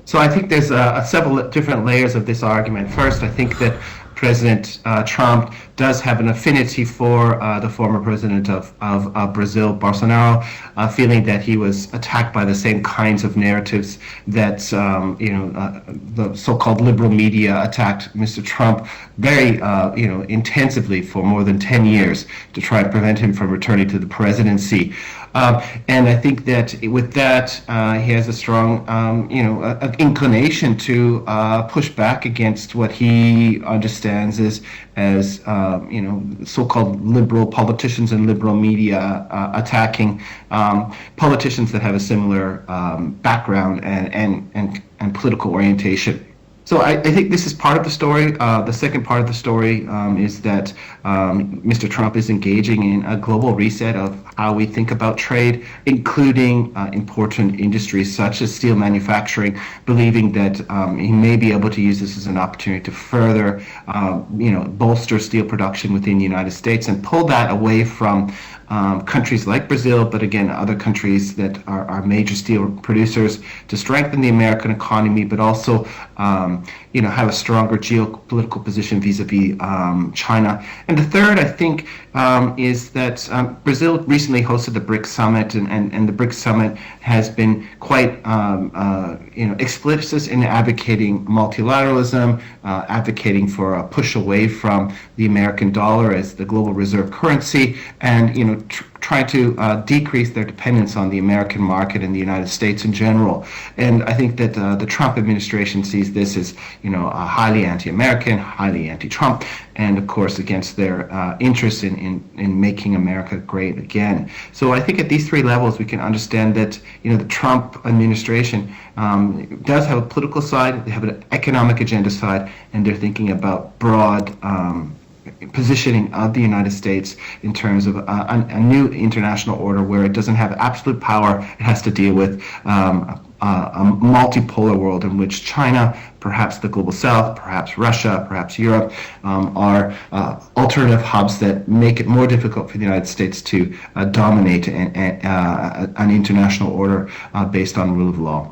So I think there's several different layers of this argument. First, I think that President Trump does have an affinity for the former president of Brazil, Bolsonaro, feeling that he was attacked by the same kinds of narratives that the so-called liberal media attacked Mr. Trump very intensively for more than 10 years to try to prevent him from returning to the presidency. And I think that with that, he has a strong, inclination to push back against what he understands as so-called liberal politicians and liberal media attacking politicians that have a similar background and political orientation. So I think this is part of the story. The second part of the story is that Mr. Trump is engaging in a global reset of how we think about trade, including important industries such as steel manufacturing, believing that he may be able to use this as an opportunity to further, bolster steel production within the United States and pull that away from countries like Brazil, but again, other countries that are major steel producers, to strengthen the American economy, but also, have a stronger geopolitical position vis-à-vis China. And the third, I think, is that Brazil recently hosted the BRICS summit, and the BRICS summit has been quite, explicit in advocating multilateralism, advocating for a push away from the American dollar as the global reserve currency, and try to decrease their dependence on the American market and the United States in general. And I think that the Trump administration sees this as, highly anti-American, highly anti-Trump, and of course against their interest in making America great again. So I think at these three levels we can understand that, the Trump administration does have a political side, they have an economic agenda side, and they're thinking about broad positioning of the United States in terms of a new international order where it doesn't have absolute power. It has to deal with a multipolar world in which China, perhaps the global south, perhaps Russia, perhaps Europe, are alternative hubs that make it more difficult for the United States to dominate an international order based on rule of law.